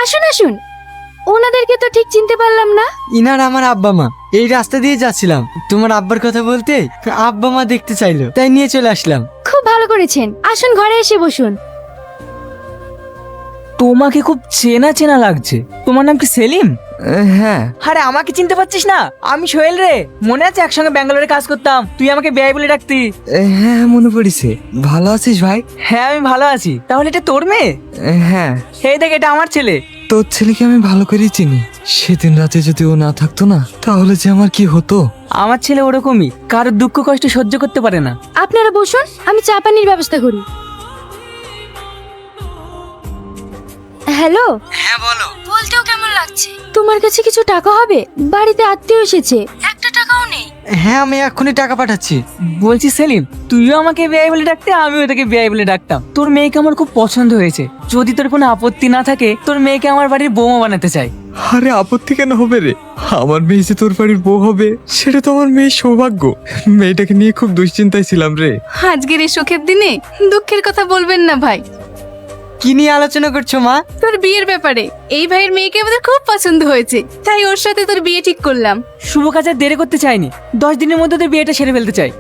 আসুন আসুন। ওনাদেরকে তো ঠিক চিনতে পারলাম না। ইনার আমার আব্বা মা। এই রাস্তা দিয়ে যাচ্ছিলাম, তোমার আব্বার কথা বলতে আব্বা মা দেখতে চাইলো, তাই নিয়ে চলে আসলাম। খুব ভালো করেছেন, আসুন ঘরে এসে বসুন। তোমাকে খুব চেনা চেনা লাগছে। তোমার নাম কি সেলিম? হ্যাঁ। আরে আমাকে চিনতে পারছিস না? আমি সোহেল রে। মনে আছে একসঙ্গে ব্যাঙ্গালোরে কাজ করতাম, তুই আমাকে বেয়াই বলে ডাকতি। হ্যাঁ মনে পড়েছে। ভালো আছিস ভাই? হ্যাঁ আমি ভালো আছি। তাহলে এটা তোর মেয়ে? হ্যাঁ। এই দেখ, এটা আমার ছেলে। তোর ছেলেকে আমি ভালো করেই চিনি। সেদিন রাতে যদি ও না থাকতো না, তাহলে যে আমার কি হতো। আমার ছেলে ওরকমই, কারোর দুঃখ কষ্ট সহ্য করতে পারে না। আপনারা বসুন, আমি চা পানির ব্যবস্থা করি। হ্যালো। হ্যাঁ বলো। বলতেও কেমন লাগছে? তোমার কাছে কিছু টাকা হবে? বাড়িতে আত্মীয় এসেছে, একটা টাকাও নেই। হ্যাঁ আমি এক্ষুনি টাকা পাঠাচ্ছি। বলছি সেলিম, তুইও আমাকে বেয়াই বলে ডাকতে, আমিও তোকে বেয়াই বলে ডাকতাম। তোর মেয়েকে আমার খুব পছন্দ হয়েছে। যদি তোর কোনো আপত্তি না থাকে, তোর মেয়েকে আমার বাড়ির বৌমা বানাতে চাই। আরে আপত্তি কেন হবে রে? আমার মেয়ে যে তোর বাড়ির বউ হবে, সেটা তো আমার মেয়ের সৌভাগ্য। মেয়েটাকে নিয়ে খুব দুশ্চিন্তায় ছিলাম রে। আজকের এই সুখের দিনে দুঃখের কথা বলবেন না ভাই। কি নিয়ে আলোচনা করছো মা? তোর বিয়ের ব্যাপারে। এই ভাইয়ের মেয়েকে আমাদের খুব পছন্দ হয়েছে, তাই ওর সাথে তোর বিয়ে ঠিক করলাম। শুভ কাজে দেরি করতে চাইনি, 10 দিনের মধ্যে তোর বিয়েটা সেরে ফেলতে চাই।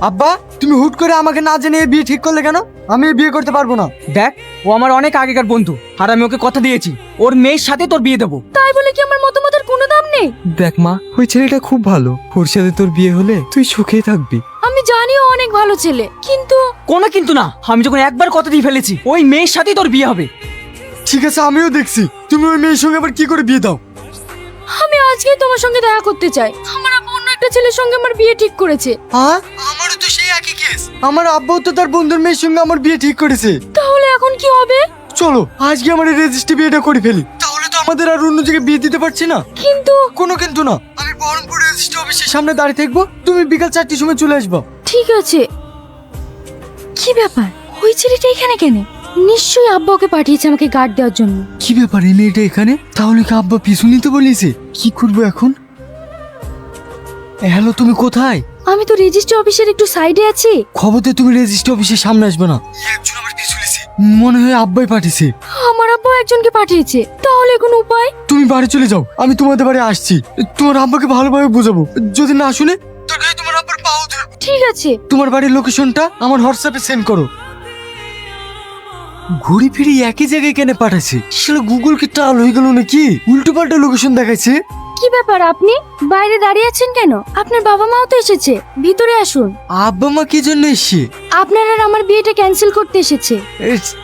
আব্বা, তুমি হুট করে আমাকে না জানিয়ে বিয়ে ঠিক করলে কেন? আমি বিয়ে করতে পারবো না। দেখ, ও আমার অনেক আগেকার বন্ধু, আর আমি ওকে কথা দিয়েছি ওর মেয়ের সাথে তোর বিয়ে দেবো। তাই বলে কি আমার মতামতের কোনো দাম নেই? দেখ মা, ওই ছেলেটা খুব ভালো। ওর সাথে তোর বিয়ে হলে তুই সুখেই থাকবি। আমি জানি ও অনেক ভালো ছেলে, কিন্তু কোনো কিন্তু না। আমি যখন একবার কথা দিয়ে ফেলেছি, ওই মেয়ের সাথেই তোর বিয়ে হবে। ঠিক আছে, আমিও দেখছি তুমি ওই মেয়ের সঙ্গে আবার কি করে বিয়ে দাও। আমি আজকে তোমার সঙ্গে দেখা করতে চাই। আমার আব্বু অন্য একটা ছেলের সঙ্গে আমার বিয়ে ঠিক করেছে। হ্যাঁ, আমারও তো সেই একই কেস। আমার আব্বাও তো তার বন্ধুর মেয়ের সঙ্গে আমার বিয়ে ঠিক করেছে। তাহলে এখন কি হবে? চলো আজকে আমার রেজিস্ট্রি বিয়েটা করে ফেলি, তাহলে তো আমাদের আর অন্য জায়গায় বিয়ে দিতে পারছি না। কিন্তু কোনো কিন্তু না, আমি বহরমপুর রেজিস্ট্রি অফিসের সামনে দাঁড়িয়ে থাকবো, তুমি বিকাল 4টের সময় চলে আসবো। ঠিক আছে। কি ব্যাপার, ওই ছেলেটা এখানে কেন? নিশ্চয়ই আব্বা ওকে পাঠিয়েছে আমাকে গার্ড দেওয়ার জন্য। কি ব্যাপার, এই মেয়েটা এখানে? তাহলে কি আব্বা পিছু নিতে বলেছে? কি করবো এখন? হ্যালো, তুমি কোথায়? আমি তো রেজিস্ট্রি অফিসের একটু সাইডে আছি। খবরতে তুমি রেজিস্ট্রি অফিসের সামনে আসবে না। একজন আমার পিছু নিছে, মনে হয় আব্বাই পাঠিয়েছে। আমার আব্বা একজনকে পাঠিয়েছে, তাহলে কোনো উপায়? তুমি বাড়ি চলে যাও, আমি তোমাদের বাড়ি আসছি। তোমার আব্বাকে ভালোভাবে বোঝাবো, যদি না শুনে তোর কাছে তোমার আব্বার পাও ধরবো। ঠিক আছে। তোমার বাড়ির লোকেশনটা আমার হোয়াটসঅ্যাপে সেন্ড করো। ঘুরি ফিরি একই জায়গায় কেন পাঠাচ্ছে? সেটা গুগল কি টাল হয়ে গেল নাকি? উল্টো পাল্টা লোকেশন দেখাচ্ছে। কি ব্যাপার, আপনি বাইরে দাঁড়িয়ে আছেন কেন? আপনার বাবা মাও তো এসেছে, ভিতরে আসুন। আব্বা মা কি জন্য এসছে? আপনার আর আমার বিয়েটা ক্যান্সেল করতে এসেছে।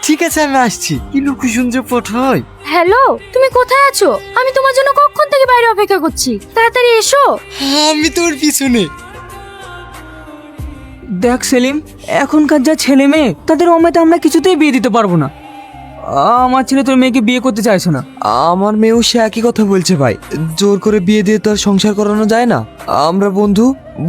ঠিক আছে আমি আসছি। কি লোকেশন যে পাঠায়। হ্যালো, তুমি কোথায় আছো? আমি তোমার জন্য কখন থেকে বাইরে অপেক্ষা করছি, তাড়াতাড়ি এসো। আমি তোর পিছনে। দেখ সেলিম, এখনকার যা ছেলে মেয়ে, তাদের অমেতে আমরা কিছুতেই বিয়ে দিতে পারবো না। আমার ছেলে তোর মেয়েকে বিয়ে করতে চাইছো না। আমার মেয়েও সে একই কথা বলছে ভাই। জোর করে বিয়ে দিয়ে তো আর সংসার করানো যায় না। আমরা বন্ধু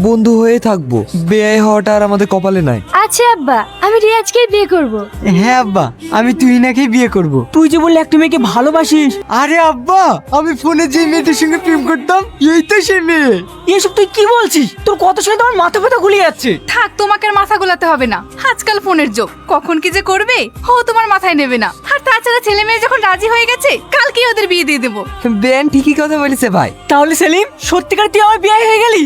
বন্ধু হয়ে থাকবো। বেয়াই হওয়াটা আর আমাদের কপালে নাই। আচ্ছা আব্বা, আমি রিয়াজকেই বিয়ে করব। হ্যাঁ আব্বা, আমি তুহিনাকে বিয়ে করব। তুই যে বললি একটা মেয়েকে ভালোবাসিস। আরে আব্বা, আমি ফোনে যে মেয়েটার সঙ্গে প্রেম করতাম, এই তো সে মেয়ে। এসব তুই কি বলছিস? তোর কত শুনে তোমার মাথা ব্যথা গুলিয়ে যাচ্ছে। থাক, তোমাকে আর মাথা গোলাতে হবে না। আজকাল ফোনের যুগ, কখন কি যে করবে ও তোমার মাথায় নেবে না। আর তাছাড়া ছেলে মেয়ে যখন রাজি হয়ে গেছে, কালকেই ওদের বিয়ে দিয়ে দেবো। বেন ঠিকই কথা বলেছে ভাই। তাহলে সেলিম, সত্যিকার তুই আমার বিয়ে হয়ে গেলি?